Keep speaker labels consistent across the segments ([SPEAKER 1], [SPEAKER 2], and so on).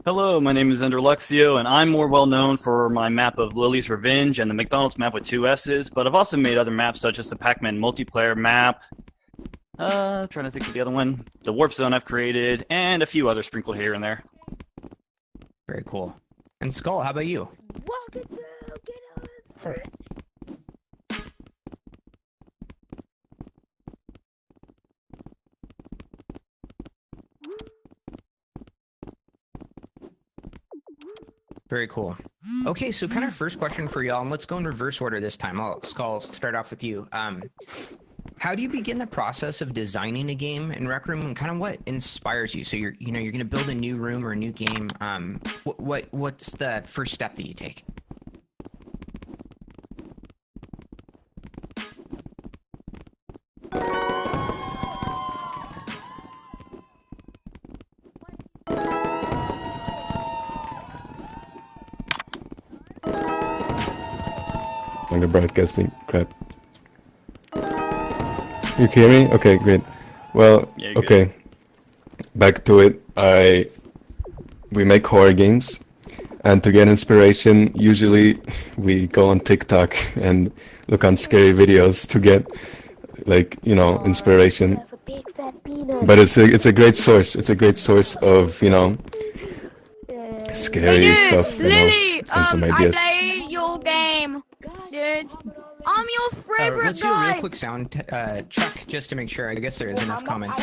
[SPEAKER 1] Hello, my name is Ender Luxio, and I'm more well known for my map of Lily's Revenge and the McDonald's map with two S's, but I've also made other maps such as the Pac-Man multiplayer map, trying to think of the other one, the Warp Zone I've created, and a few others sprinkled here and there.
[SPEAKER 2] Very cool. And Skull, how about you? Very cool. Okay, so kind of first question for y'all, and let's go in reverse order this time. Skull, start off with you. How do you begin the process of designing a game in Rec Room, and kind of what inspires you? So you're going to build a new room or a new game. What's the first step that you take?
[SPEAKER 3] Under broadcasting crap. You hear me? Okay, great. Well,
[SPEAKER 1] Yeah,
[SPEAKER 3] okay. Back to it. We make horror games, and to get inspiration, usually we go on TikTok and look on scary videos to get, inspiration. But it's a great source. It's a great source of scary stuff.
[SPEAKER 4] Lily,
[SPEAKER 3] and some ideas.
[SPEAKER 4] I play your game. Dude, I'm your favorite
[SPEAKER 2] Let's do a real
[SPEAKER 4] guy.
[SPEAKER 2] quick sound check just to make sure. I guess there is enough comments.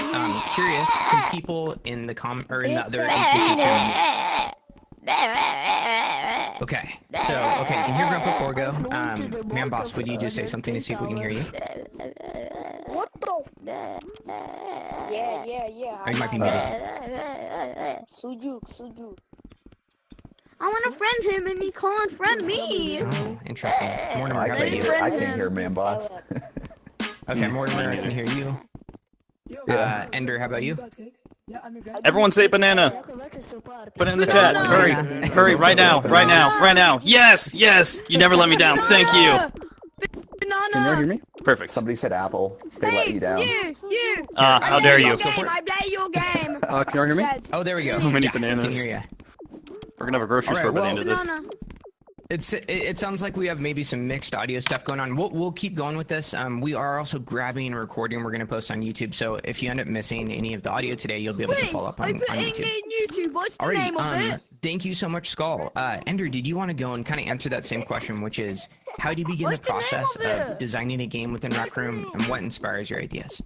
[SPEAKER 2] Curious, can people in the in the other instances hear me? Okay, so you can hear Grandpa Corgo. Man Boss, would you just say something to see if we can hear you?
[SPEAKER 4] What the? Yeah.
[SPEAKER 2] Or you might be muted.
[SPEAKER 4] Sujuk. I want to friend him and he can't friend me.
[SPEAKER 2] Oh, interesting. Mortimer,
[SPEAKER 5] I
[SPEAKER 2] how
[SPEAKER 5] can't
[SPEAKER 2] about you?
[SPEAKER 5] hear. I can't hear Man Boss.
[SPEAKER 2] Okay, Mortimer, I can hear you. Ender, how about you?
[SPEAKER 1] Everyone say banana! Put it in the chat. Hurry! Hurry, right now! Yes! You never let me down. Thank you!
[SPEAKER 5] Can you hear me?
[SPEAKER 1] Perfect.
[SPEAKER 5] Somebody said Apple. They let you down.
[SPEAKER 4] You.
[SPEAKER 1] How dare you?
[SPEAKER 4] I play your game.
[SPEAKER 5] Can you hear me?
[SPEAKER 2] Oh, there we go.
[SPEAKER 1] So many
[SPEAKER 2] Yeah, I
[SPEAKER 1] bananas.
[SPEAKER 2] can hear ya.
[SPEAKER 1] We're gonna have a grocery
[SPEAKER 2] Alright,
[SPEAKER 1] store by the
[SPEAKER 2] well,
[SPEAKER 1] end of this.
[SPEAKER 4] Banana.
[SPEAKER 2] It sounds like we have maybe some mixed audio stuff going on. We'll keep going with this. We are also grabbing and recording. We're going to post on YouTube. So if you end up missing any of the audio today, you'll be able to follow up
[SPEAKER 4] I
[SPEAKER 2] on
[SPEAKER 4] put
[SPEAKER 2] YouTube.
[SPEAKER 4] in YouTube. What's the name of
[SPEAKER 2] Alrighty.
[SPEAKER 4] it?
[SPEAKER 2] Thank you so much, Skull. Ender, did you want to go and kind of answer that same question, which is how do you begin the
[SPEAKER 4] What's the name
[SPEAKER 2] process
[SPEAKER 4] of
[SPEAKER 2] of
[SPEAKER 4] it?
[SPEAKER 2] designing a game within Rec Room, and what inspires your ideas?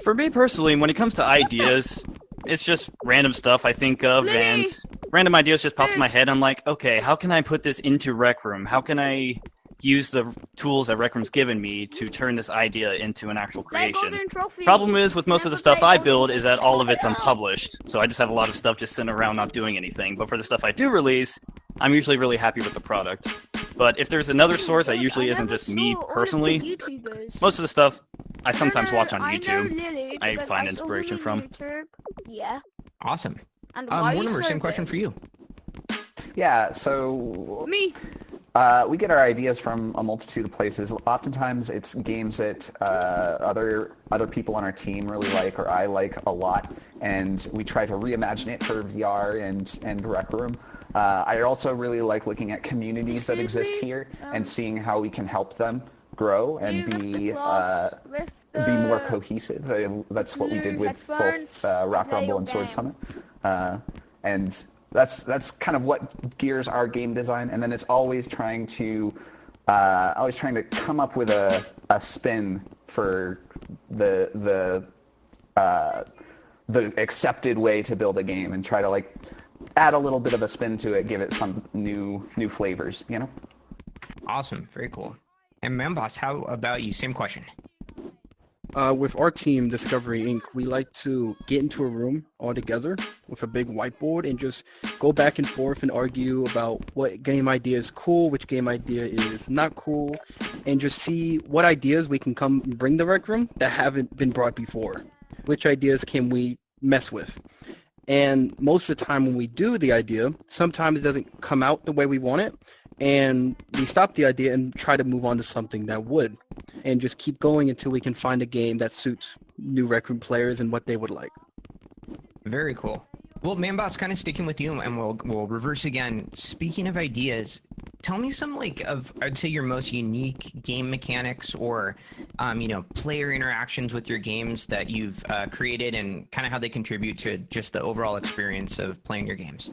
[SPEAKER 1] For me personally, when it comes to ideas, it's just random stuff I think of,
[SPEAKER 4] Lily!
[SPEAKER 1] and random ideas just pop in my head. I'm like, okay, how can I put this into Rec Room? How can I use the tools that Rec Room's given me to turn this idea into an actual
[SPEAKER 4] Play
[SPEAKER 1] creation?
[SPEAKER 4] Golden Trophy.
[SPEAKER 1] Problem is, with most of the
[SPEAKER 4] Never
[SPEAKER 1] stuff
[SPEAKER 4] play
[SPEAKER 1] I
[SPEAKER 4] Golden
[SPEAKER 1] build is that all of it's
[SPEAKER 4] Trophy.
[SPEAKER 1] unpublished, so I just have a lot of stuff just sitting around not doing anything. But for the stuff I do release, I'm usually really happy with the product. But if there's another source that usually isn't just me personally, most of the stuff I sometimes watch on YouTube. I find inspiration from.
[SPEAKER 4] Yeah.
[SPEAKER 2] Awesome.
[SPEAKER 4] And why you
[SPEAKER 2] Mortimer,
[SPEAKER 4] so
[SPEAKER 2] same question
[SPEAKER 4] good?
[SPEAKER 2] for you.
[SPEAKER 5] Yeah. So
[SPEAKER 4] Me.
[SPEAKER 5] we get our ideas from a multitude of places. Oftentimes, it's games that other people on our team really like, or I like a lot, and we try to reimagine it for VR and Rec Room. I also really like looking at communities that exist here and seeing how we can help them grow and be more cohesive. That's what we did with both Rock Rumble and Sword Summit, and that's kind of what gears our game design. And then it's always trying to come up with a spin for the accepted way to build a game, and try to add a little bit of a spin to it, give it some new flavors,
[SPEAKER 2] Awesome. Very cool. And Mamboss, how about you? Same question.
[SPEAKER 6] With our team, Discovery Inc., we like to get into a room all together with a big whiteboard and just go back and forth and argue about what game idea is cool, which game idea is not cool, and just see what ideas we can come and bring to Rec Room that haven't been brought before. Which ideas can we mess with? And most of the time when we do the idea, sometimes it doesn't come out the way we want it, and we stop the idea and try to move on to something that would, and just keep going until we can find a game that suits new Rec Room players and what they would like.
[SPEAKER 2] Very cool. Well, Manbot's kind of sticking with you, and we'll reverse again. Speaking of ideas, tell me some I'd say your most unique game mechanics or player interactions with your games that you've created, and kind of how they contribute to just the overall experience of playing your games.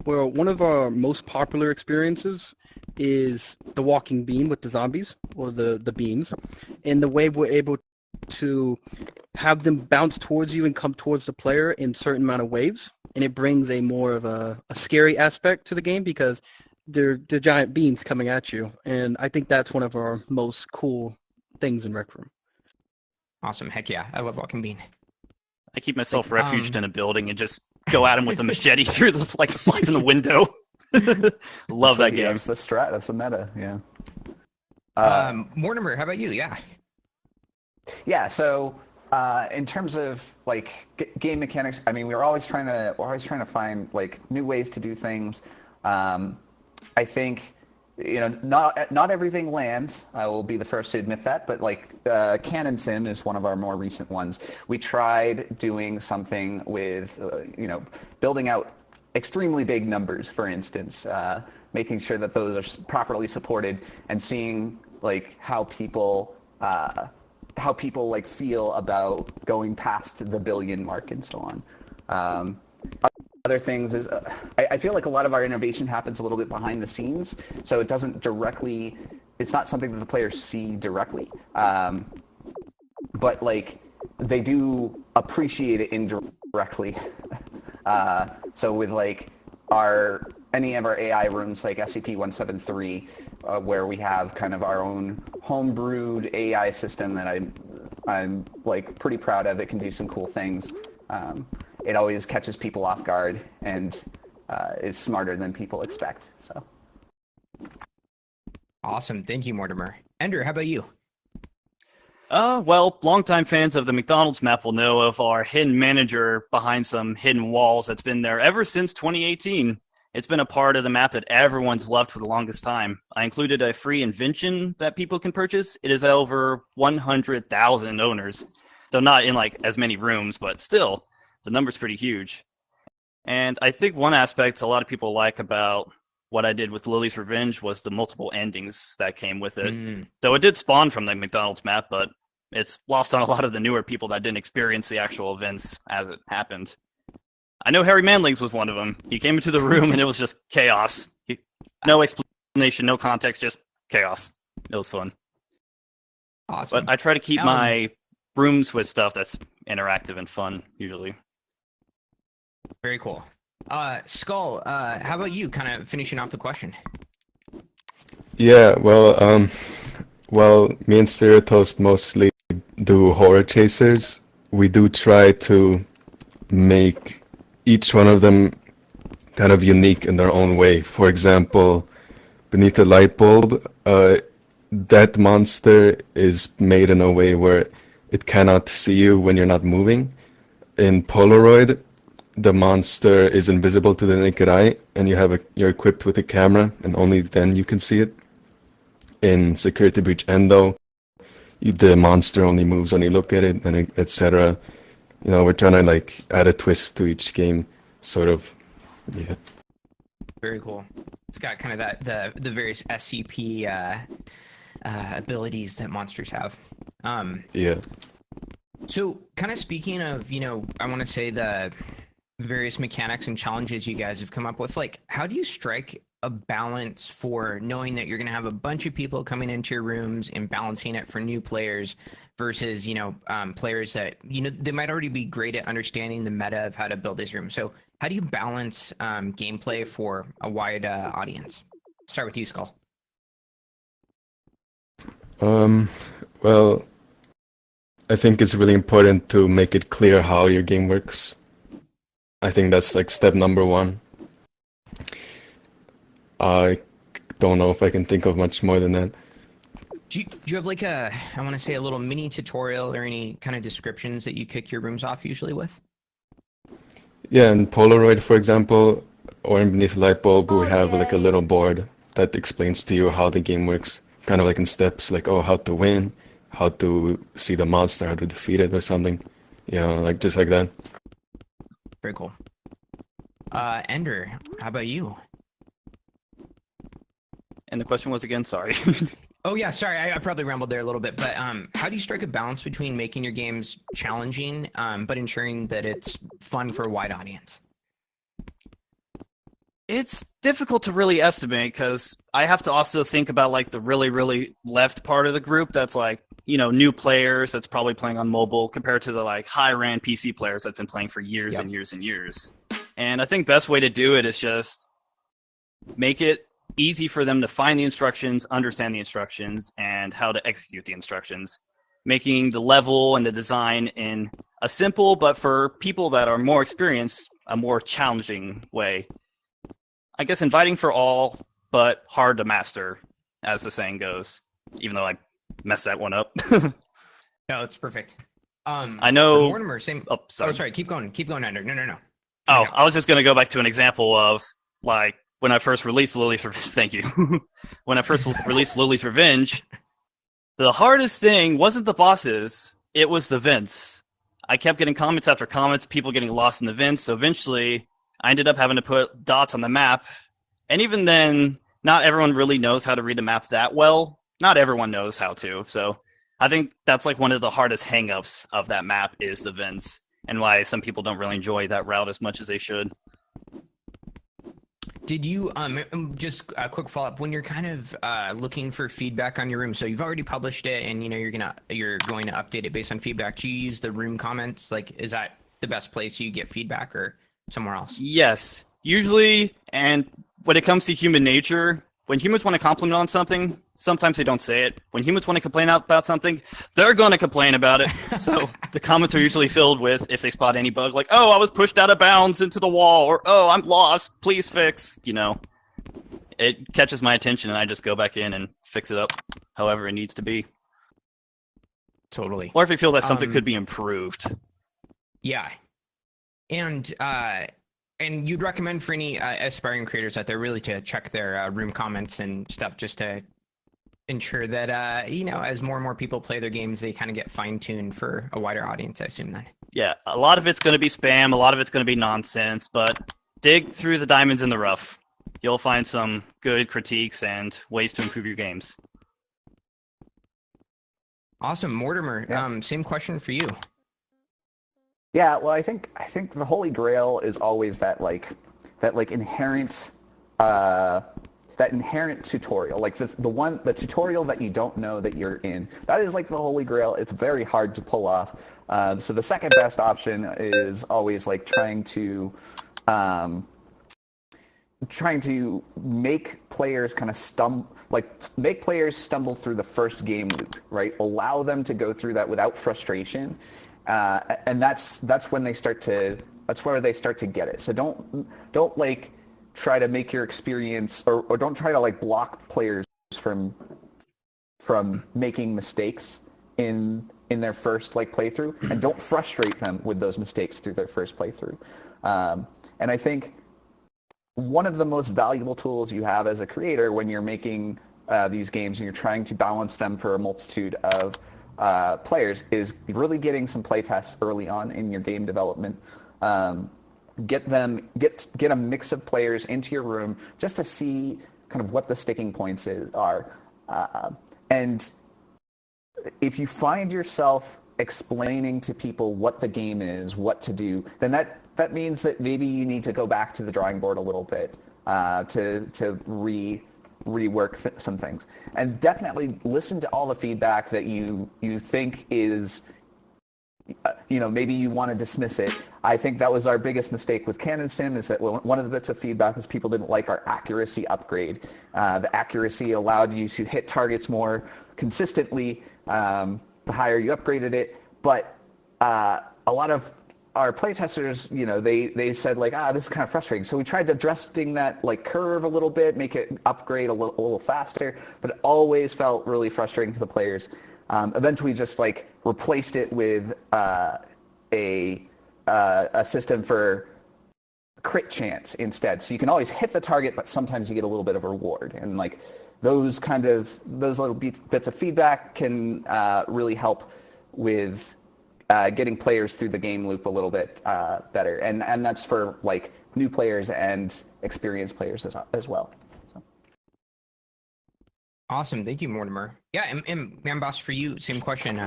[SPEAKER 6] Well, one of our most popular experiences is the walking bean with the zombies, or the beans, and the way we're able to have them bounce towards you and come towards the player in certain amount of waves, and it brings a more of a scary aspect to the game because they're giant beans coming at you, and I think that's one of our most cool things in Rec Room.
[SPEAKER 2] Awesome. Heck yeah. I love Walking Bean.
[SPEAKER 1] I keep myself refuged in a building and just go at him with a machete through the slides in the window. Love that game.
[SPEAKER 5] That's the strat. That's the meta. Yeah.
[SPEAKER 2] Mortimer, how about you? Yeah.
[SPEAKER 5] Yeah. So in terms of game mechanics, I mean, we're always trying to find new ways to do things. I think not everything lands. I will be the first to admit that. But Cannon Sim is one of our more recent ones. We tried doing something with building out extremely big numbers, for instance, making sure that those are properly supported, and seeing how people feel about going past the billion mark and so on. Other things is I feel like a lot of our innovation happens a little bit behind the scenes, so it's not something that the players see directly, but they do appreciate it indirectly. So with any of our AI rooms like SCP-173, where we have kind of our own homebrewed AI system that I'm pretty proud of. It can do some cool things. It always catches people off guard and is smarter than people expect. So.
[SPEAKER 2] Awesome. Thank you, Mortimer. Ender, how about you?
[SPEAKER 1] Well, longtime fans of the McDonald's map will know of our hidden manager behind some hidden walls that's been there ever since 2018. It's been a part of the map that everyone's loved for the longest time. I included a free invention that people can purchase. It is over 100,000 owners, though not in as many rooms, but still, the number's pretty huge. And I think one aspect a lot of people like about what I did with Lily's Revenge was the multiple endings that came with it. Though it did spawn from the McDonald's map, but it's lost on a lot of the newer people that didn't experience the actual events as it happened. I know Harry Manlings was one of them. He came into the room and it was just chaos. No explanation, no context, just chaos. It was fun.
[SPEAKER 2] Awesome.
[SPEAKER 1] But I try to keep my rooms with stuff that's interactive and fun, usually.
[SPEAKER 2] Very cool. Skull, how about you, kind of finishing off the question?
[SPEAKER 3] Yeah, well, me and Stereotoast mostly do horror chasers. We do try to make each one of them kind of unique in their own way. For example, Beneath the Light Bulb, that monster is made in a way where it cannot see you when you're not moving. In Polaroid, the monster is invisible to the naked eye, and you're equipped with a camera, and only then you can see it. In Security Breach Endo, the monster only moves when you look at it, and etc. We're trying to add a twist to each game, sort of. Yeah.
[SPEAKER 2] Very cool. It's got kind of the various SCP abilities that monsters have.
[SPEAKER 3] Yeah.
[SPEAKER 2] So, kind of speaking of, I want to say the various mechanics and challenges you guys have come up with, how do you strike a balance for knowing that you're going to have a bunch of people coming into your rooms and balancing it for new players versus, players that, they might already be great at understanding the meta of how to build this room. So how do you balance gameplay for a wide audience? Start with you, Skull.
[SPEAKER 3] Well, I think it's really important to make it clear how your game works. I think that's step number one. I don't know if I can think of much more than that.
[SPEAKER 2] Do you have I want to say a little mini tutorial or any kind of descriptions that you kick your rooms off usually with?
[SPEAKER 3] Yeah, in Polaroid, for example, or in Beneath the Light Bulb, we have a little board that explains to you how the game works, kind of in steps, how to win, how to see the monster, how to defeat it or something, just like that.
[SPEAKER 2] Very cool. Ender, how about you?
[SPEAKER 1] And the question was again, sorry.
[SPEAKER 2] Oh yeah, sorry, I probably rambled there a little bit, but how do you strike a balance between making your games challenging, but ensuring that it's fun for a wide audience?
[SPEAKER 1] It's difficult to really estimate because I have to also think about like the really, really left part of the group that's like, new players that's probably playing on mobile compared to the like high-end PC players that's been playing for years
[SPEAKER 2] Yep.
[SPEAKER 1] and years and years. And I think best way to do it is just make it easy for them to find the instructions, understand the instructions, and how to execute the instructions, making the level and the design in a simple, but for people that are more experienced, a more challenging way. I guess inviting for all, but hard to master, as the saying goes, even though I messed that one up.
[SPEAKER 2] No, it's perfect.
[SPEAKER 1] I know...
[SPEAKER 2] Mortimer, same...
[SPEAKER 1] Oh, sorry.
[SPEAKER 2] Oh, sorry, keep going, Ender. No.
[SPEAKER 1] Oh, I was just going to go back to an example of, like, when I first released Lily's Revenge. Thank you. When I first released Lily's Revenge, the hardest thing wasn't the bosses, it was the vents. I kept getting comments after comments, people getting lost in the vents, so eventually I ended up having to put dots on the map. And even then, not everyone really knows how to read the map that well. Not everyone knows how to, so I think that's like one of the hardest hang-ups of that map is the vents, and why some people don't really enjoy that route as much as they should.
[SPEAKER 2] Did you just a quick follow up when you're kind of looking for feedback on your room? So you've already published it, and you're going to update it based on feedback. Do you use the room comments? Like, is that the best place you get feedback, or somewhere else?
[SPEAKER 1] Yes, usually. And when it comes to human nature, when humans want to compliment on something, sometimes they don't say it. When humans want to complain about something, they're going to complain about it. So the comments are usually filled with, if they spot any bug, like, oh, I was pushed out of bounds into the wall, or, oh, I'm lost, please fix. It catches my attention, and I just go back in and fix it up however it needs to be.
[SPEAKER 2] Totally.
[SPEAKER 1] Or if I feel that something could be improved.
[SPEAKER 2] Yeah. And you'd recommend for any aspiring creators out there really to check their room comments and stuff just to ensure that, as more and more people play their games, they kind of get fine-tuned for a wider audience, I assume then.
[SPEAKER 1] Yeah, a lot of it's going to be spam, a lot of it's going to be nonsense, but dig through the diamonds in the rough. You'll find some good critiques and ways to improve your games.
[SPEAKER 2] Awesome. Mortimer,
[SPEAKER 5] Yeah.
[SPEAKER 2] Same question for you.
[SPEAKER 5] Yeah, well, I think the holy grail is always that inherent that inherent tutorial, like the tutorial that you don't know that you're in. That is like the holy grail. It's very hard to pull off. So the second best option is always like trying to make players kind of stumble through the first game loop, right? Allow them to go through that without frustration. And that's where they start to get it. So don't like try to make your experience or don't try to like block players from making mistakes in their first like playthrough, and don't frustrate them with those mistakes through their first playthrough. And I think one of the most valuable tools you have as a creator when you're making these games and you're trying to balance them for a multitude of players is really getting some playtests early on in your game development. Get a mix of players into your room just to see kind of what the sticking points are. And if you find yourself explaining to people what the game is, what to do, then that means that maybe you need to go back to the drawing board a little bit to rework some things. And definitely listen to all the feedback that you think is, maybe you want to dismiss it. I think that was our biggest mistake with Canon Sim, is that one of the bits of feedback was people didn't like our accuracy upgrade. The accuracy allowed you to hit targets more consistently the higher you upgraded it. But a lot of our playtesters, they said like, this is kind of frustrating. So we tried adjusting that like curve a little bit, make it upgrade a little faster, but it always felt really frustrating to the players. Eventually just like replaced it with a system for crit chance instead. So you can always hit the target, but sometimes you get a little bit of a reward. And like those little bits of feedback can really help with getting players through the game loop a little bit better, and that's for like new players and experienced players as well. So.
[SPEAKER 2] Awesome, thank you, Mortimer. Yeah, and Man Boss, for you, same question.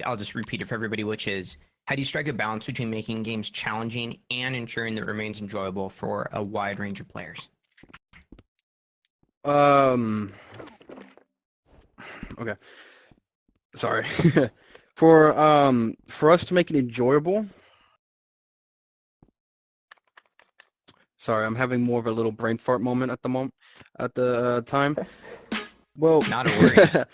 [SPEAKER 2] I'll just repeat it for everybody, which is, how do you strike a balance between making games challenging and ensuring that it remains enjoyable for a wide range of players?
[SPEAKER 6] Okay. Sorry. For us to make it enjoyable. Sorry, I'm having more of a little brain fart moment at the time. Well,
[SPEAKER 2] not a worry.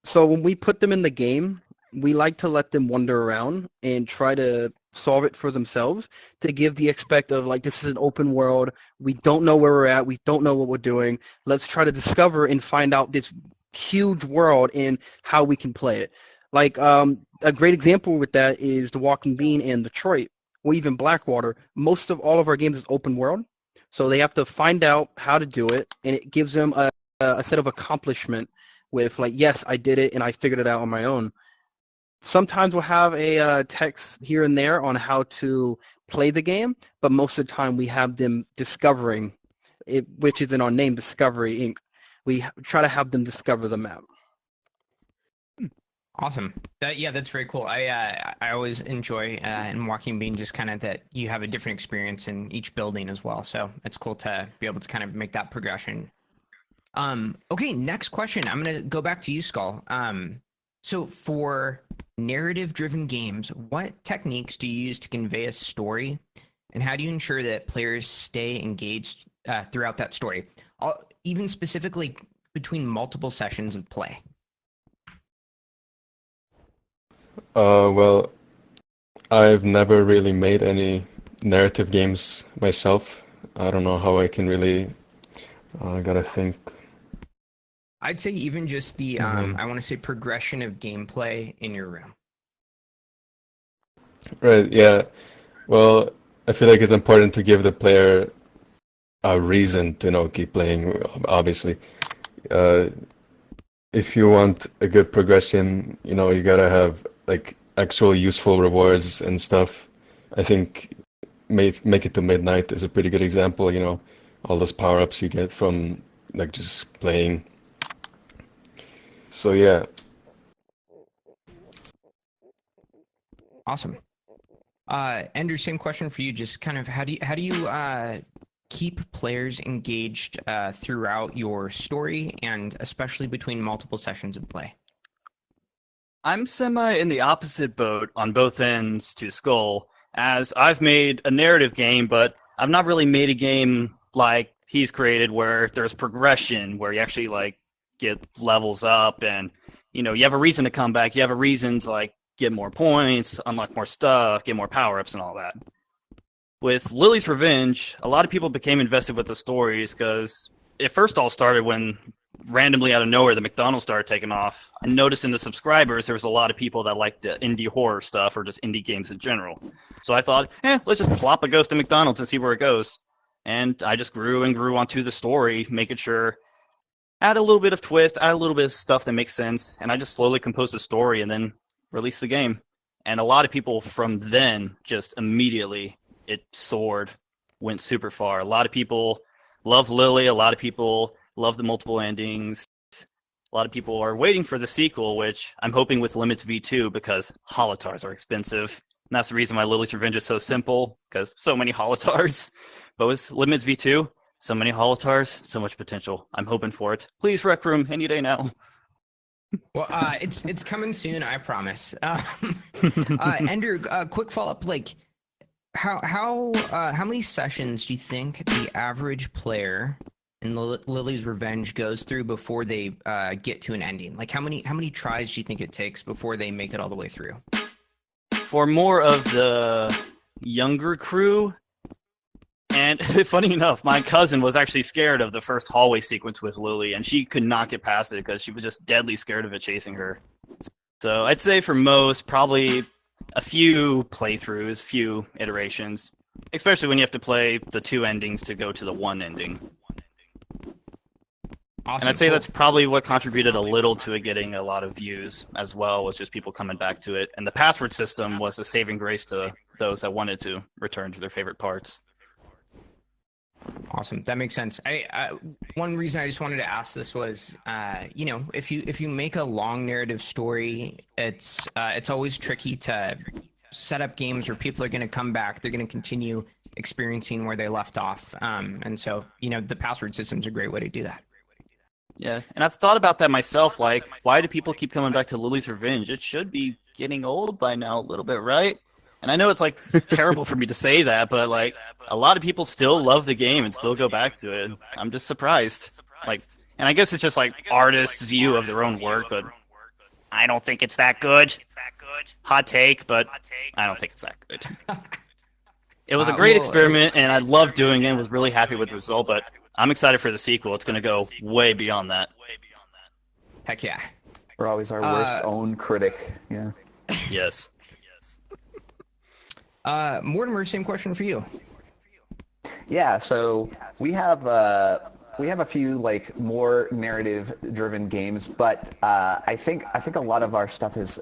[SPEAKER 6] So when we put them in the game, we like to let them wander around and try to solve it for themselves, to give the aspect of like, this is an open world. We don't know where we're at. We don't know what we're doing. Let's try to discover and find out this huge world and how we can play it. Like a great example with that is The Walking Bean and Detroit, or even Blackwater. Most of all of our games is open world, so they have to find out how to do it, and it gives them a set of accomplishment with like, yes, I did it and I figured it out on my own. Sometimes we'll have a text here and there on how to play the game, but most of the time we have them discovering it, which is in our name, Discovery Inc. We try to have them discover the map.
[SPEAKER 2] Awesome. Yeah, that's very cool. I always enjoy in Walking Bean just kind of that you have a different experience in each building as well. So it's cool to be able to kind of make that progression. Okay, next question. I'm going to go back to you, Skull. So for narrative-driven games, what techniques do you use to convey a story, and how do you ensure that players stay engaged throughout that story, even specifically between multiple sessions of play?
[SPEAKER 3] Well, I've never really made any narrative games myself. I don't know how I can really, I gotta think.
[SPEAKER 2] I'd say even just the, I want to say progression of gameplay in your room.
[SPEAKER 3] Right, yeah. Well, I feel like it's important to give the player a reason to, keep playing, obviously. If you want a good progression, you gotta have like actual useful rewards and stuff. I think Make It to Midnight is a pretty good example, all those power-ups you get from like just playing. So yeah.
[SPEAKER 2] Awesome. Ender, same question for you. Just kind of how do you keep players engaged throughout your story, and especially between multiple sessions of play?
[SPEAKER 1] I'm semi in the opposite boat on both ends to Skull, as I've made a narrative game, but I've not really made a game like he's created where there's progression, where you actually like get levels up and you have a reason to come back, you have a reason to like get more points, unlock more stuff, get more power-ups and all that. With Lily's Revenge, a lot of people became invested with the stories because it first all started when randomly out of nowhere the McDonald's started taking off. I noticed in the subscribers there was a lot of people that liked the indie horror stuff or just indie games in general. So I thought, let's just plop a ghost in McDonald's and see where it goes. And I just grew and grew onto the story, making sure add a little bit of twist, add a little bit of stuff that makes sense, and I just slowly composed a story and then released the game. And a lot of people from then just immediately it soared, went super far. A lot of people love Lily, a lot of people love the multiple endings. A lot of people are waiting for the sequel, which I'm hoping with Limits V2 because holotars are expensive. And that's the reason why Lily's Revenge is so simple, because so many holotars. But with Limits V2, so many holotars, so much potential. I'm hoping for it. Please, Rec Room, any day now.
[SPEAKER 2] Well, it's coming soon, I promise. Ender, quick follow-up, like, how many sessions do you think the average player in Lily's Revenge goes through before they get to an ending? Like, how many tries do you think it takes before they make it all the way through?
[SPEAKER 1] For more of the younger crew, and funny enough, my cousin was actually scared of the first hallway sequence with Lily, and she could not get past it because she was just deadly scared of it chasing her. So I'd say for most, probably a few playthroughs, few iterations, especially when you have to play the two endings to go to the one ending.
[SPEAKER 2] Awesome.
[SPEAKER 1] And I'd say
[SPEAKER 2] Cool.
[SPEAKER 1] that's probably what contributed a little to it getting a lot of views as well, was just people coming back to it. And the password system was the saving grace to those that wanted to return to their favorite parts.
[SPEAKER 2] Awesome. That makes sense. One reason I just wanted to ask this was, if you make a long narrative story, it's always tricky to set up games where people are going to come back. They're going to continue experiencing where they left off. And so, the password system is a great way to do that.
[SPEAKER 1] Yeah, and I've thought about that myself. Like, why do people keep coming back to Lily's Revenge? It should be getting old by now a little bit, right? And I know it's like terrible for me to say that, but like a lot of people still love the game and still go back to it. I'm just surprised. Like, and I guess it's just like artists' view of their own work, but I don't think it's that good. Hot take, but I don't think it's that good. It was a great experiment, and I loved doing it. Was really happy with the result, but I'm excited for the sequel. It's going to go way beyond that.
[SPEAKER 2] Heck yeah.
[SPEAKER 5] We're always our worst own critic. Yeah.
[SPEAKER 1] Yes.
[SPEAKER 2] Mortimer, same question for you.
[SPEAKER 5] Yeah. So we have a few like more narrative-driven games, but I think a lot of our stuff is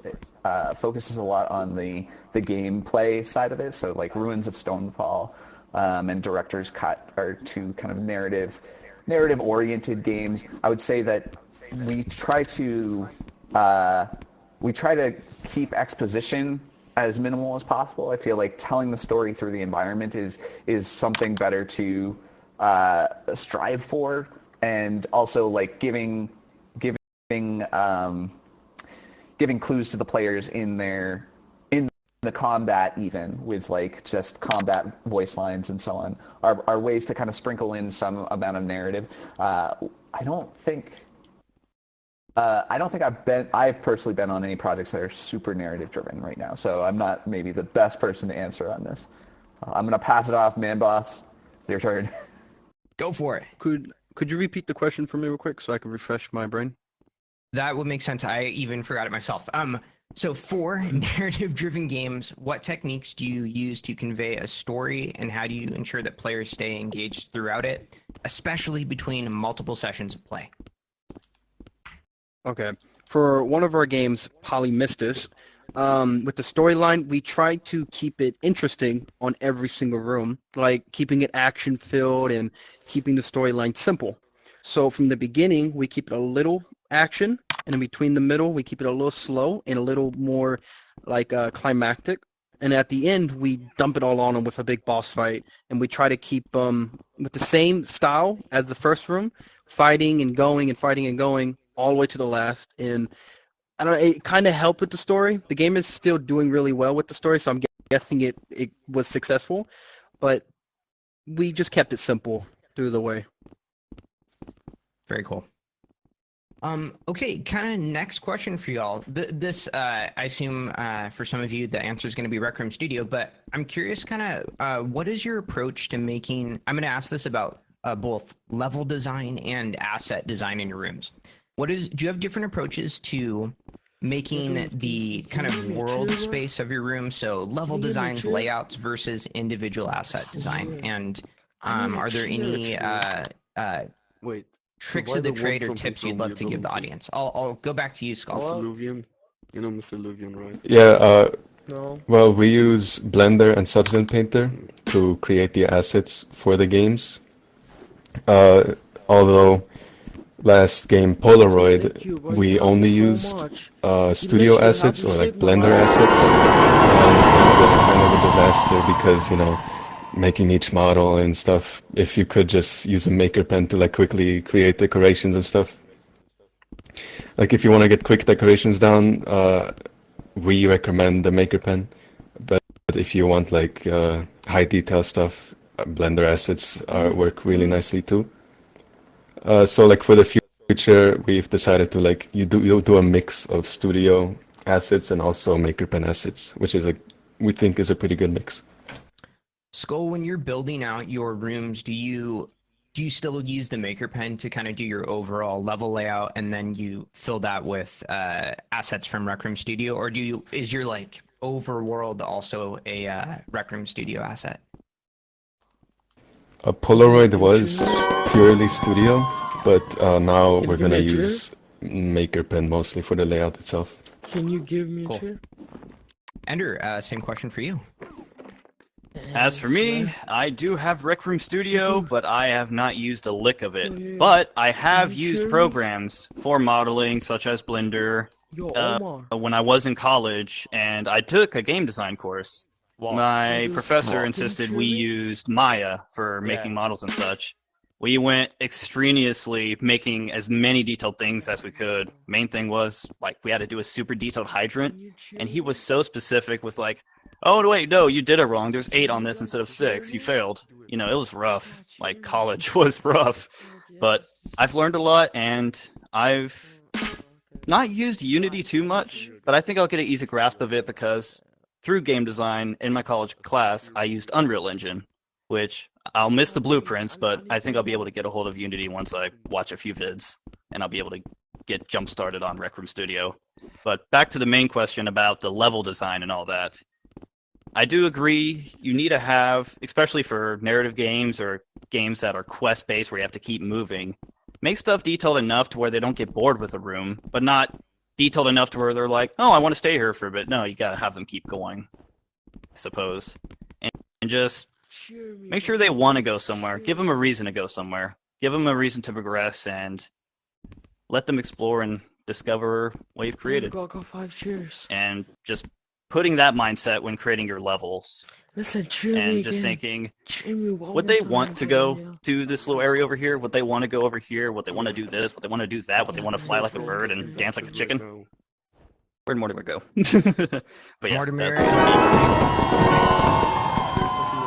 [SPEAKER 5] focuses a lot on the gameplay side of it. So like Ruins of Stonefall and Director's Cut are two kind of narrative-oriented games. I would say that we try to keep exposition as minimal as possible. I feel like telling the story through the environment is something better to strive for, and also like giving clues to the players in the combat, even with like just combat voice lines and so on, are ways to kind of sprinkle in some amount of narrative. I don't think I've personally been on any projects that are super narrative driven right now, so I'm not maybe the best person to answer on this. I'm gonna pass it off, man boss. Your turn.
[SPEAKER 2] Go for it.
[SPEAKER 6] Could you repeat the question for me real quick so I can refresh my brain?
[SPEAKER 2] That would make sense. I even forgot it myself. So for narrative-driven games, what techniques do you use to convey a story, and how do you ensure that players stay engaged throughout it, especially between multiple sessions of play?
[SPEAKER 6] Okay. For one of our games, Polymistus, with the storyline, we try to keep it interesting on every single room, like keeping it action-filled and keeping the storyline simple. So from the beginning, we keep it a little action, and in between the middle, we keep it a little slow and a little more like climactic. And at the end, we dump it all on them with a big boss fight, and we try to keep with the same style as the first room, fighting and going and fighting and going all the way to the last. And I don't know, it kind of helped with the story. The game is still doing really well with the story, so I'm guessing it was successful. But we just kept it simple through the way.
[SPEAKER 2] Very cool. Okay, kind of next question for y'all. This, I assume for some of you, the answer is going to be Rec Room Studio, but I'm curious kind of what is your approach to making, I'm going to ask this about both level design and asset design in your rooms. Do you have different approaches to making the kind of world space of your room, so level designs, layouts versus individual asset design? And are there any tricks of the trade or tips you'd love to give the audience? I'll go back to you, Skull.
[SPEAKER 7] Mr. Luvian. You know Mr. Luvian, right?
[SPEAKER 3] Yeah,
[SPEAKER 7] No.
[SPEAKER 3] well, we use Blender and Substance Painter to create the assets for the games. Although last game, Polaroid, we only used studio assets or like Blender assets, and it was kind of a disaster because, making each model and stuff, if you could just use a Maker Pen to like quickly create decorations and stuff. Like if you want to get quick decorations down, we recommend the Maker Pen, but if you want like high detail stuff, Blender assets work really nicely too. So like for the future, we've decided to like you'll do a mix of studio assets and also Maker Pen assets, which is we think is a pretty good mix.
[SPEAKER 2] Skull, when you're building out your rooms, do you still use the Maker Pen to kind of do your overall level layout, and then you fill that with assets from Rec Room Studio, or is your like overworld also a Rec Room Studio asset?
[SPEAKER 3] Polaroid was purely studio, but now
[SPEAKER 7] Can
[SPEAKER 3] we're
[SPEAKER 7] you give
[SPEAKER 3] gonna
[SPEAKER 7] me a chair?
[SPEAKER 3] use MakerPen mostly for the layout itself.
[SPEAKER 7] Can you give me
[SPEAKER 2] Cool.
[SPEAKER 7] a chair?
[SPEAKER 2] Ender, same question for you.
[SPEAKER 1] As for me, I do have Rec Room Studio, but I have not used a lick of
[SPEAKER 7] Oh,
[SPEAKER 1] it.
[SPEAKER 7] yeah.
[SPEAKER 1] But I have
[SPEAKER 7] you
[SPEAKER 1] used
[SPEAKER 7] sure?
[SPEAKER 1] programs for modeling, such as Blender,
[SPEAKER 7] Yo, Omar.
[SPEAKER 1] when I was in college, and I took a game design course. My professor insisted we used Maya for making models and such. We went extraneously making as many detailed things as we could. Main thing was, like, we had to do a super detailed hydrant, and he was so specific with, like, oh, wait, no, you did it wrong. There's 8 on this instead of 6. You failed. You know, it was rough. Like, college was rough. But I've learned a lot, and I've not used Unity too much, but I think I'll get an easy grasp of it because through game design in my college class, I used Unreal Engine, which I'll miss the blueprints, but I think I'll be able to get a hold of Unity once I watch a few vids, and I'll be able to get jump started on Rec Room Studio. But back to the main question about the level design and all that. I do agree you need to have, especially for narrative games or games that are quest-based where you have to keep moving, make stuff detailed enough to where they don't get bored with a room, but not detailed enough to where they're like, oh, I want to stay here for a bit. No, you gotta have them keep going, I suppose. And just make sure they want to go somewhere. Give them a reason to go somewhere. Give them a reason to progress and let them explore and discover what you've created.
[SPEAKER 7] Got 5 chairs.
[SPEAKER 1] And just putting that mindset when creating your levels
[SPEAKER 7] Listen, cheer me
[SPEAKER 1] and
[SPEAKER 7] again.
[SPEAKER 1] just thinking,
[SPEAKER 7] Cheer me one
[SPEAKER 1] would
[SPEAKER 7] more
[SPEAKER 1] they
[SPEAKER 7] time,
[SPEAKER 1] want to
[SPEAKER 7] bro,
[SPEAKER 1] go
[SPEAKER 7] yeah.
[SPEAKER 1] to this little area over here? Would they want to go over here? Would they want to do this? Would they want to do that? Would they want to fly like a bird and dance like a chicken? Where'd Mortimer go? But yeah,
[SPEAKER 2] Mortimer.
[SPEAKER 1] that-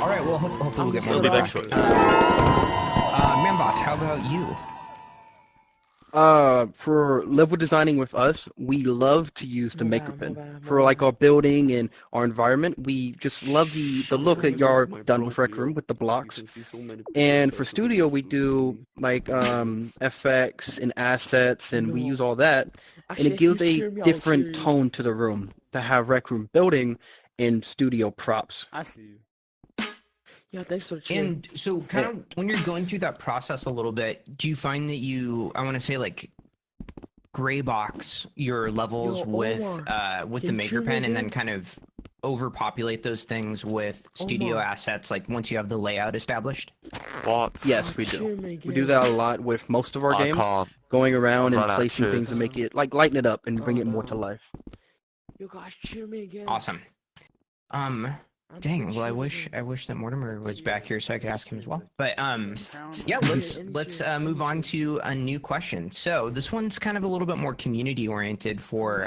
[SPEAKER 2] All right, well, hopefully we'll get more
[SPEAKER 1] We'll be
[SPEAKER 2] of that.
[SPEAKER 1] back shortly.
[SPEAKER 2] Manboss, how about you?
[SPEAKER 6] For level designing with us, we love to use the MakerPen. For like our building and our environment, we just love the look that y'all done with Rec Room with the blocks. And for studio, we do like FX and assets, and we use all that, and it gives a different tone to the room to have Rec Room building and studio props.
[SPEAKER 7] I see you. Yeah, thanks for the chair.
[SPEAKER 2] And so, kind of, when you're going through that process a little bit, do you find that you, I want to say, like, gray box your levels
[SPEAKER 7] Yo,
[SPEAKER 2] with
[SPEAKER 7] Omar,
[SPEAKER 2] the
[SPEAKER 7] can you
[SPEAKER 2] maker
[SPEAKER 7] cheer me
[SPEAKER 2] pen, and then
[SPEAKER 7] again?
[SPEAKER 2] kind of overpopulate those things with studio
[SPEAKER 7] Omar.
[SPEAKER 2] assets, like once you have the layout established?
[SPEAKER 6] Yes, we
[SPEAKER 7] Cheer
[SPEAKER 6] do.
[SPEAKER 7] me
[SPEAKER 6] We
[SPEAKER 7] again.
[SPEAKER 6] do that a lot with most of our games, going around and placing things and make it like lighten it up and bring it more to life.
[SPEAKER 7] You guys cheer me again.
[SPEAKER 2] Awesome.
[SPEAKER 7] I'm
[SPEAKER 2] Dang.
[SPEAKER 7] gonna
[SPEAKER 2] Well, I
[SPEAKER 7] cheer
[SPEAKER 2] wish that Mortimer was back here so I could ask him as well. But yeah, let's move on to a new question. So this one's kind of a little bit more community oriented for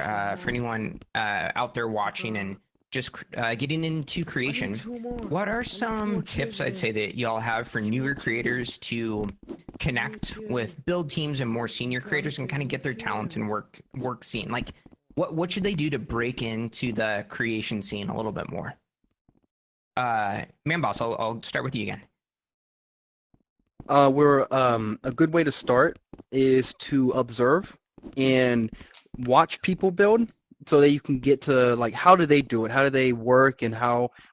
[SPEAKER 2] anyone out there watching and just getting into creation. What are some tips I'd say that y'all have for newer creators to connect with build teams and more senior creators and kind of get their talent and work seen? Like, what should they do to break into the creation scene a little bit more? Manboss, I'll start with you again.
[SPEAKER 6] A good way to start is to observe and watch people build so that you can get to like how do they do it, how do they work, and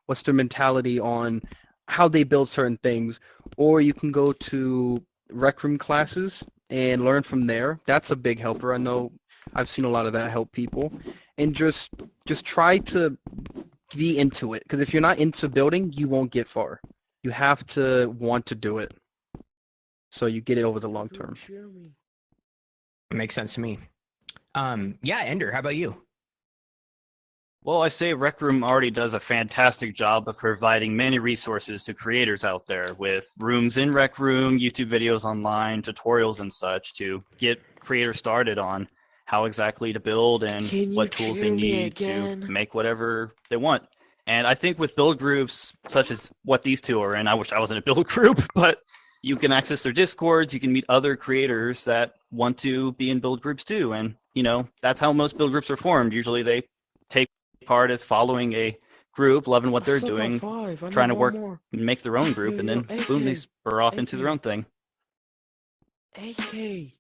[SPEAKER 6] what's their mentality on how they build certain things. Or you can go to Rec Room classes and learn from there. That's a big helper. I know I've seen a lot of that help people. And just try to be into it, because if you're not into building, you won't get far. You have to want to do it, so you get it over the long term.
[SPEAKER 7] Cheer me.
[SPEAKER 2] Makes sense to me. Yeah, Ender, how about you?
[SPEAKER 1] Well, I say Rec Room already does a fantastic job of providing many resources to creators out there with rooms in Rec Room, YouTube videos online, tutorials and such to get creators started on how exactly to build and
[SPEAKER 7] Can you
[SPEAKER 1] what tools they
[SPEAKER 7] cheer me
[SPEAKER 1] need to
[SPEAKER 7] again?
[SPEAKER 1] make whatever they want. And I think with build groups such as what these two are in, I wish I was in a build group, but you can access their Discords, you can meet other creators that want to be in build groups too. And, you know, that's how most build groups are formed. Usually they take part as following a group, loving what they're
[SPEAKER 7] I still got
[SPEAKER 1] doing,
[SPEAKER 7] 5. I
[SPEAKER 1] trying
[SPEAKER 7] need
[SPEAKER 1] to
[SPEAKER 7] one
[SPEAKER 1] work
[SPEAKER 7] more.
[SPEAKER 1] and make their own group,
[SPEAKER 7] Yo,
[SPEAKER 1] and
[SPEAKER 7] yo,
[SPEAKER 1] then boom, they
[SPEAKER 7] AK,
[SPEAKER 1] spur off into their own thing.
[SPEAKER 7] AK.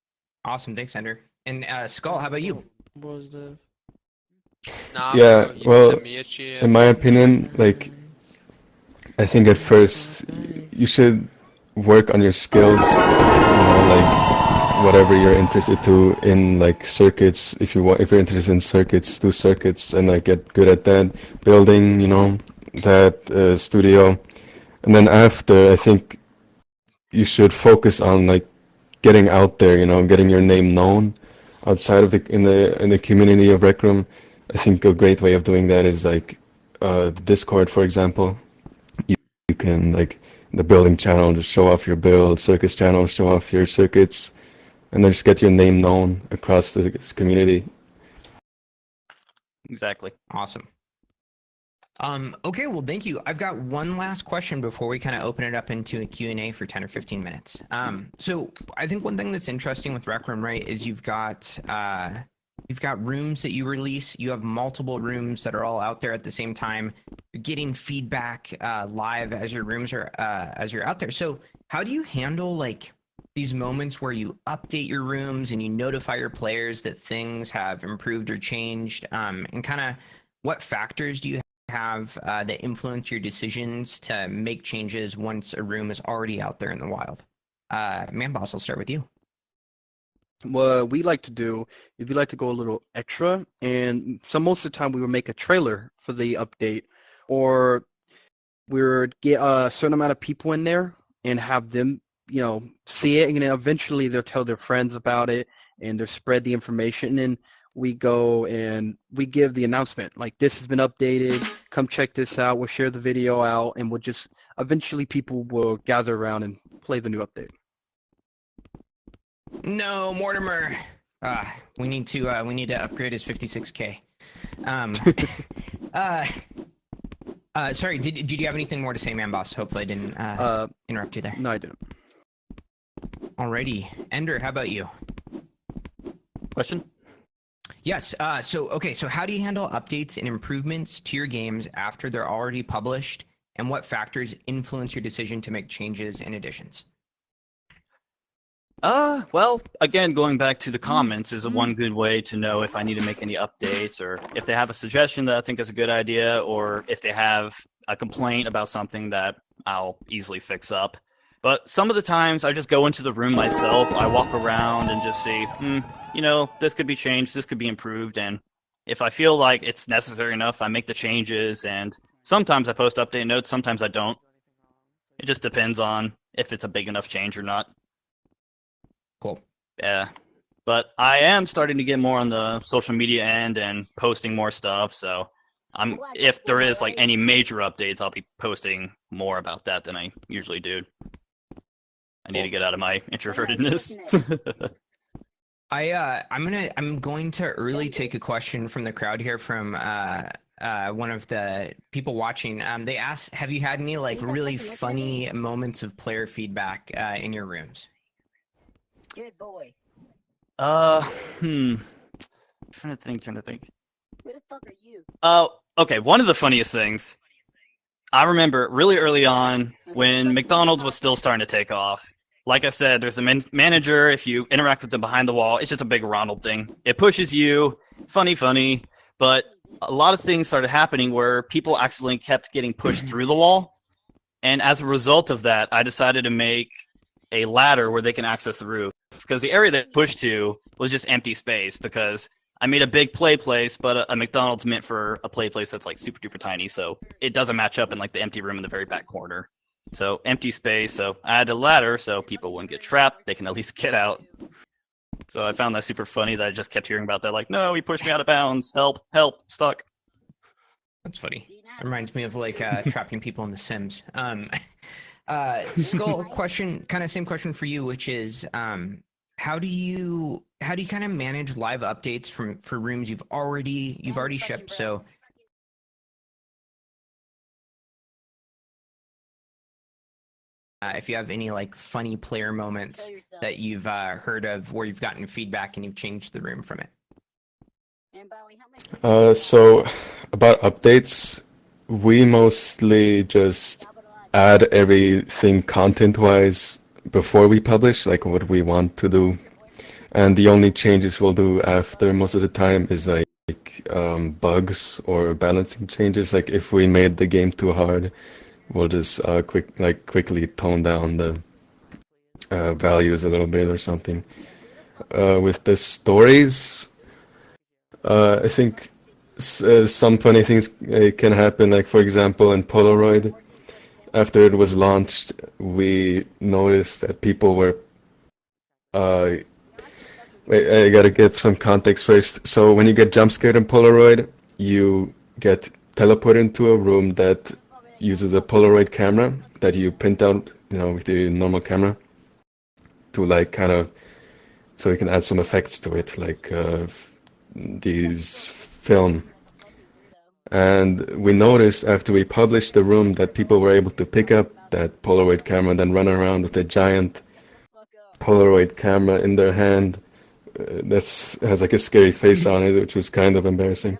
[SPEAKER 2] Awesome, thanks, Ender. And Skull, how about you?
[SPEAKER 7] What was the...
[SPEAKER 3] Yeah, well, in my opinion, like, I think at first you should work on your skills, you know, like whatever you're interested to in like circuits. If you're interested in circuits, do circuits and like get good at that. Building, that studio, and then after, I think you should focus on like getting out there, getting your name known outside of in the community of Rec Room. I think a great way of doing that is like the Discord, for example. You can like the building channel just show off your build, circus channel show off your circuits, and then just get your name known across the community.
[SPEAKER 1] Exactly.
[SPEAKER 2] Awesome. Okay, well, thank you. I've got one last question before we kind of open it up into a Q&A for 10 or 15 minutes. So I think one thing that's interesting with Rec Room, right, is you've got rooms that you release. You have multiple rooms that are all out there at the same time. You're getting feedback live as your rooms are as you're out there. So how do you handle like these moments where you update your rooms and you notify your players that things have improved or changed? And kind of what factors do you have that influence your decisions to make changes once a room is already out there in the wild? Manboss, I'll start with you.
[SPEAKER 6] What we like to do is we like to go a little extra, and most of the time we will make a trailer for the update, or we'll get a certain amount of people in there and have them, see it, and then eventually they'll tell their friends about it and they'll spread the information. And then we go and we give the announcement, like, this has been updated, come check this out, we'll share the video out, and we'll just, eventually people will gather around and play the new update.
[SPEAKER 2] No, Mortimer. We need to upgrade his 56K. Sorry, did you have anything more to say, Manboss? Hopefully I didn't interrupt you there.
[SPEAKER 6] No, I didn't.
[SPEAKER 2] Alrighty. Ender, how about you?
[SPEAKER 1] Question?
[SPEAKER 2] Yes. So how do you handle updates and improvements to your games after they're already published, and what factors influence your decision to make changes and additions?
[SPEAKER 1] Well, again, going back to the comments is one good way to know if I need to make any updates, or if they have a suggestion that I think is a good idea, or if they have a complaint about something that I'll easily fix up. But some of the times I just go into the room myself, I walk around and just see, this could be changed, this could be improved, and if I feel like it's necessary enough, I make the changes, and sometimes I post update notes, sometimes I don't. It just depends on if it's a big enough change or not.
[SPEAKER 2] Cool.
[SPEAKER 1] Yeah. But I am starting to get more on the social media end and posting more stuff, so if there is like any major updates, I'll be posting more about that than I usually do. I need to get out of my introvertedness.
[SPEAKER 2] I'm going to early take a question from the crowd here from one of the people watching. They asked, have you had any like really funny moments of player feedback in your rooms?
[SPEAKER 8] Good boy.
[SPEAKER 1] Trying to think.
[SPEAKER 8] Who the fuck are you?
[SPEAKER 1] Okay, one of the funniest things, I remember really early on when McDonald's was still starting to take off. Like I said, there's a manager. If you interact with them behind the wall, it's just a big Ronald thing. It pushes you, funny, but a lot of things started happening where people accidentally kept getting pushed through the wall. And as a result of that, I decided to make a ladder where they can access the roof, because the area that pushed to was just empty space, because I made a big play place, but a McDonald's meant for a play place that's like super duper tiny, so it doesn't match up in like the empty room in the very back corner. So empty space, so I had a ladder so people wouldn't get trapped, they can at least get out. So I found that super funny that I just kept hearing about that, like, no, he pushed me out of bounds, help, stuck.
[SPEAKER 2] That's funny. It reminds me of like trapping people in The Sims. Skull, question, kind of same question for you, which is how do you kind of manage live updates for rooms you've already shipped? So if you have any like funny player moments that you've heard of where you've gotten feedback and you've changed the room from it.
[SPEAKER 3] So about updates, we mostly just add everything content-wise before we publish, like what we want to do. And the only changes we'll do after most of the time is like bugs or balancing changes. Like if we made the game too hard, we'll just quickly tone down the values a little bit or something. with the stories, I think some funny things can happen. Like for example, in Polaroid, after it was launched, we noticed that people were. Wait, I gotta give some context first. So when you get jump scared in Polaroid, you get teleported into a room that uses a Polaroid camera that you print out, with your normal camera to like kind of, so you can add some effects to it, like these film. And we noticed after we published the room that people were able to pick up that Polaroid camera and then run around with a giant Polaroid camera in their hand. That's has like a scary face on it, which was kind of embarrassing.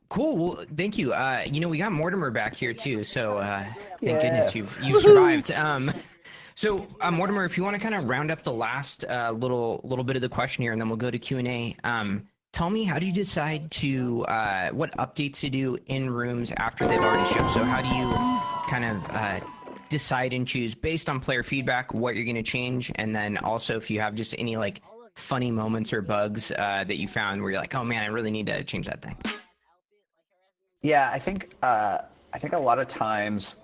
[SPEAKER 2] Cool. Well, thank you. We got Mortimer back here too, so thank goodness you've survived. So Mortimer, if you want to kind of round up the last little bit of the question here, and then we'll go to Q&A. Tell me, how do you decide to what updates to do in rooms after they've already shipped? So how do you kind of decide and choose based on player feedback what you're going to change, and then also if you have just any like funny moments or bugs that you found where you're like, oh man, I really need to change that thing?
[SPEAKER 5] Yeah, I think a lot of times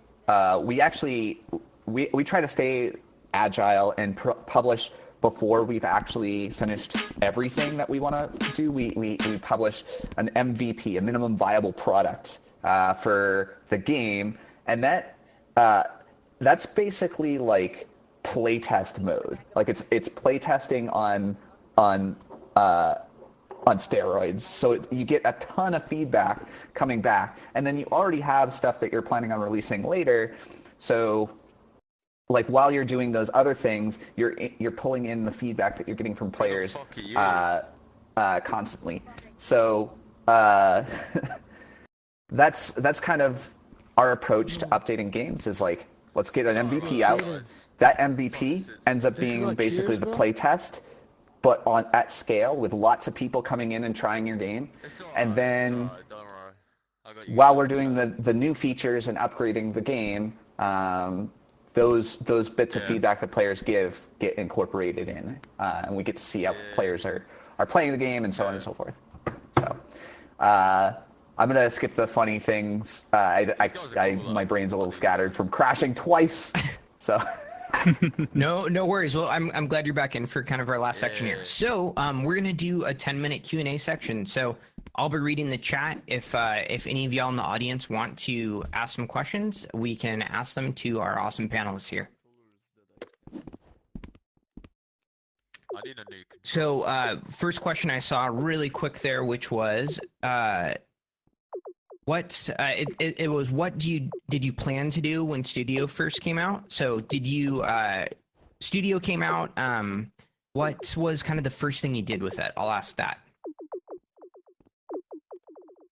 [SPEAKER 5] we try to stay agile and publish before we've actually finished everything that we want to do. We publish an MVP, a minimum viable product, for the game, and that's basically like playtest mode. Like it's playtesting on steroids. So you get a ton of feedback coming back, and then you already have stuff that you're planning on releasing later. So like while you're doing those other things, you're pulling in the feedback that you're getting from players constantly. So that's kind of our approach to updating games, is like, let's get an MVP out. That MVP ends up being basically the play test, but at scale with lots of people coming in and trying your game. And then while we're doing the new features and upgrading the game, those bits of feedback that players give get incorporated in, and we get to see how players are playing the game and so on and so forth. So I'm gonna skip the funny things. My brain's a little scattered from crashing twice. So
[SPEAKER 2] no worries. Well, I'm glad you're back in for kind of our last section here. So we're gonna do a 10-minute Q&A section. So I'll be reading the chat. If any of y'all in the audience want to ask some questions, we can ask them to our awesome panelists here. So first question I saw really quick there, which was what did you plan to do when Studio first came out? So did you Studio came out? What was kind of the first thing you did with it? I'll ask that.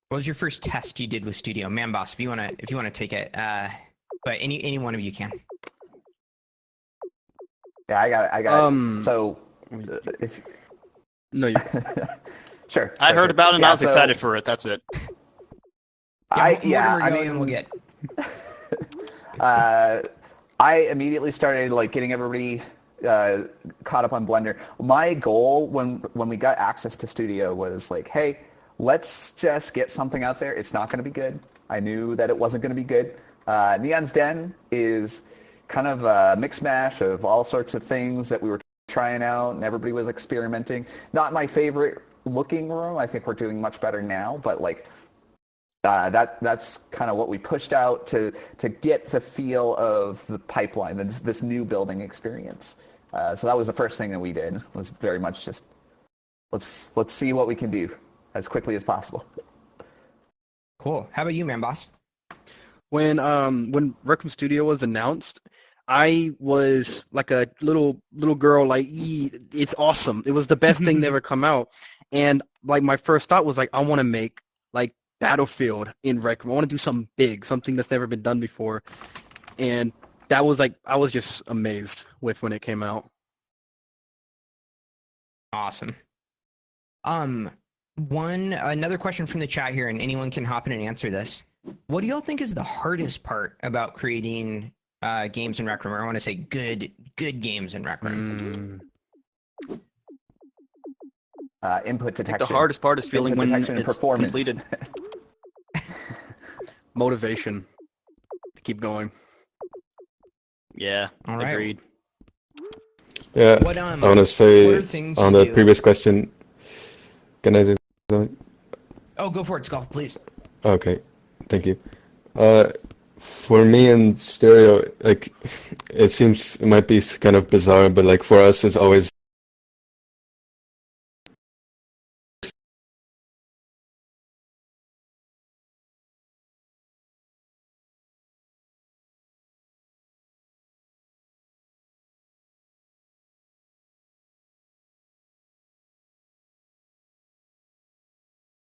[SPEAKER 2] What was your first test you did with Studio? Man Boss, if you wanna take it, but any one of you can.
[SPEAKER 5] Yeah, I got it. So if
[SPEAKER 6] No, you.
[SPEAKER 5] sure.
[SPEAKER 1] I heard about it and I was excited for it. That's it.
[SPEAKER 5] I immediately started like getting everybody caught up on Blender. My goal when we got access to Studio was like, hey, let's just get something out there. It's not going to be good. I knew that it wasn't going to be good. Neon's Den is kind of a mix mash of all sorts of things that we were trying out, and everybody was experimenting. Not my favorite looking room. I think we're doing much better now, but like that's kind of what we pushed out to get the feel of the pipeline, this new building experience. So that was the first thing that we did, was very much just let's see what we can do as quickly as possible.
[SPEAKER 2] Cool. How about you, Man Boss?
[SPEAKER 6] When Rec Room Studio was announced, I was like a little girl, like, it's awesome. It was the best thing to ever come out. And like my first thought was like, I want to make like Battlefield in Rec Room. I want to do something big, something that's never been done before. And that was like, I was just amazed with when it came out.
[SPEAKER 2] Awesome. Another question from the chat here, and anyone can hop in and answer this. What do y'all think is the hardest part about creating games in Rec Room, or I want to say good games in Rec Room?
[SPEAKER 5] Input
[SPEAKER 1] I think
[SPEAKER 5] detection.
[SPEAKER 1] the hardest part is feeling
[SPEAKER 5] Input
[SPEAKER 1] when
[SPEAKER 5] detection and
[SPEAKER 1] it's
[SPEAKER 5] performance.
[SPEAKER 1] completed.
[SPEAKER 6] Motivation to keep going.
[SPEAKER 1] Yeah,
[SPEAKER 2] All right.
[SPEAKER 1] agreed.
[SPEAKER 3] Yeah,
[SPEAKER 2] What,
[SPEAKER 3] I want to
[SPEAKER 2] what are
[SPEAKER 3] say
[SPEAKER 2] things
[SPEAKER 3] on
[SPEAKER 2] you
[SPEAKER 3] the
[SPEAKER 2] do?
[SPEAKER 3] previous question. Can I say something?
[SPEAKER 2] Oh, go for it, Skull, please.
[SPEAKER 3] Okay, thank you. For me and Stereo, like, it might be kind of bizarre, but like for us, it's always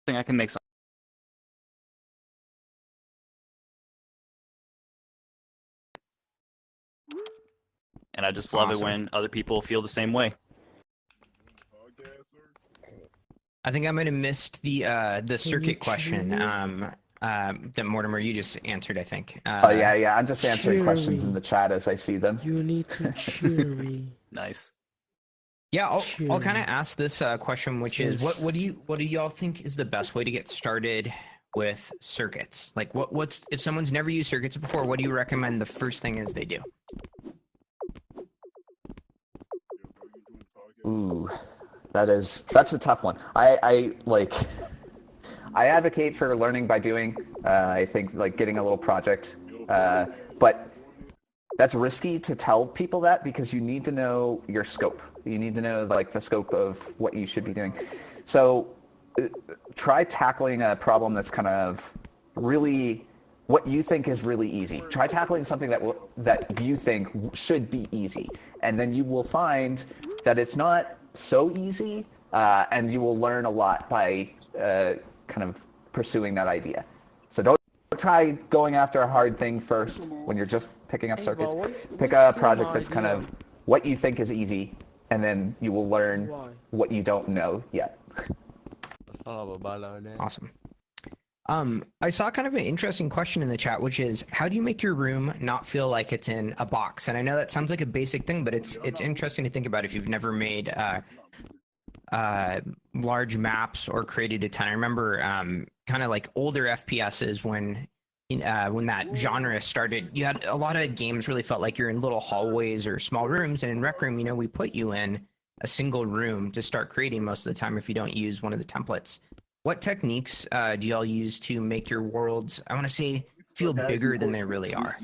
[SPEAKER 1] I think I can make some. And I just love
[SPEAKER 2] Awesome.
[SPEAKER 1] it when other people feel the same way.
[SPEAKER 2] I think I might have missed the circuit question. That Mortimer, you just answered, I think.
[SPEAKER 5] Oh yeah. I'm just answering
[SPEAKER 7] cheer
[SPEAKER 5] questions
[SPEAKER 7] me.
[SPEAKER 5] in the chat as I see them.
[SPEAKER 7] You need to cheer me.
[SPEAKER 1] Nice.
[SPEAKER 2] Yeah, I'll
[SPEAKER 7] Cheer.
[SPEAKER 2] kind of ask this question, which is,
[SPEAKER 7] Yes.
[SPEAKER 2] what do y'all think is the best way to get started with circuits? Like, what's if someone's never used circuits before, what do you recommend the first thing is they do?
[SPEAKER 5] Ooh, that's a tough one. I advocate for learning by doing. I think like getting a little project, but that's risky to tell people that because you need to know your scope. You need to know like the scope of what you should be doing. So try tackling a problem that's kind of really what you think is really easy. Try tackling something that you think should be easy, and then you will find that it's not so easy, and you will learn a lot by kind of pursuing that idea. So don't try going after a hard thing first when you're just picking up circuits. Pick a project that's kind of what you think is easy, and then you will learn what you don't know yet.
[SPEAKER 2] Awesome. I saw kind of an interesting question in the chat, which is, how do you make your room not feel like it's in a box? And I know that sounds like a basic thing, but it's interesting to think about if you've never made large maps or created a ton. I remember kind of like older FPSs when that genre started, you had a lot of games really felt like you're in little hallways or small rooms, and in Rec Room, we put you in a single room to start creating most of the time if you don't use one of the templates. What techniques do y'all use to make your worlds, I want to say, feel bigger than they really are?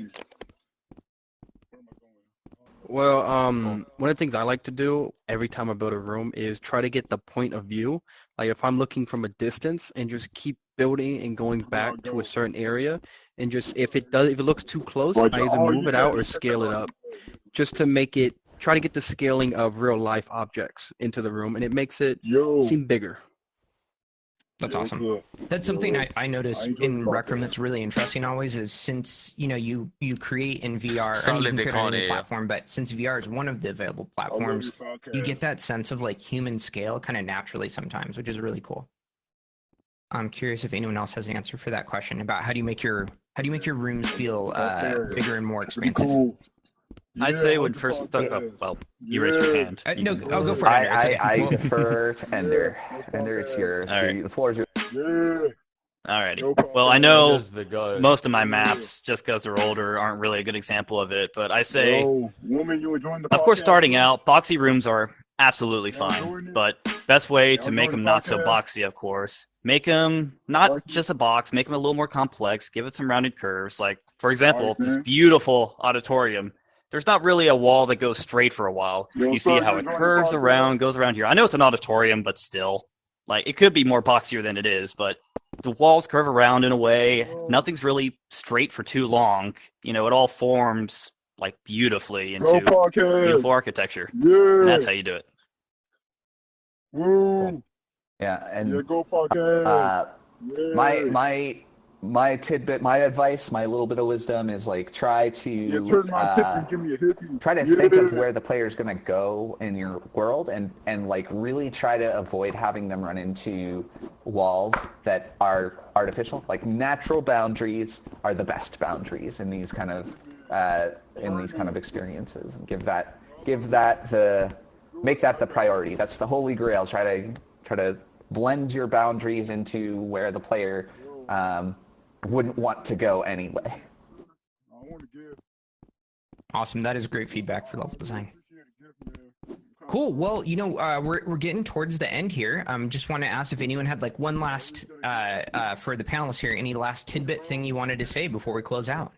[SPEAKER 6] Well, one of the things I like to do every time I build a room is try to get the point of view. Like if I'm looking from a distance and just keep building and going back to a certain area, and just if it looks too close, I either move it out or scale it up, just to make it try to get the scaling of real life objects into the room, and it makes it seem bigger.
[SPEAKER 2] That's awesome. That's something I notice in Rec Room that's really interesting always is since, you create in VR, or you can create on any platform, but since VR is one of the available platforms, you get that sense of like human scale kind of naturally sometimes, which is really cool. I'm curious if anyone else has an answer for that question about how do you make your rooms feel bigger and more expansive?
[SPEAKER 1] I'd say when first. Well, you raised your hand.
[SPEAKER 2] No, I'll go for Ender. It's okay.
[SPEAKER 5] I defer to Ender. Ender, it's yours.
[SPEAKER 1] All right.
[SPEAKER 5] The floor is yours.
[SPEAKER 1] Alrighty. Well, I know most of my maps, just because they're older, aren't really a good example of it. But I say, of course, starting out, boxy rooms are absolutely fine. But best way to make them not so boxy, of course, make them not just a box, make them a little more complex, give it some rounded curves. Like, for example, this beautiful auditorium. There's not really a wall that goes straight for a while. You see how it curves around, goes around here. I know it's an auditorium, but still. Like, it could be more boxier than it is, but the walls curve around in a way. Nothing's really straight for too long. It all forms, like, beautifully into beautiful architecture. And that's how you do it.
[SPEAKER 5] Cool. Yeah, and my tidbit, my advice, my little bit of wisdom is like try to think of where the player is going to go in your world, and like really try to avoid having them run into walls that are artificial. Like natural boundaries are the best boundaries in these kind of in these kind of experiences, and make that the priority. That's the holy grail. Try to blend your boundaries into where the player wouldn't want to go anyway.
[SPEAKER 2] Awesome. That is great feedback for level design. Cool. Well, we're getting towards the end here. Just want to ask if anyone had like one last for the panelists here, any last tidbit thing you wanted to say before we close out.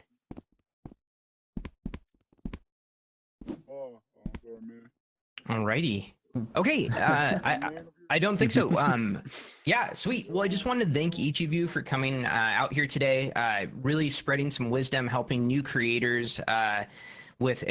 [SPEAKER 2] Alrighty. Okay. I don't think so. Yeah, sweet. Well, I just wanted to thank each of you for coming out here today, really spreading some wisdom, helping new creators with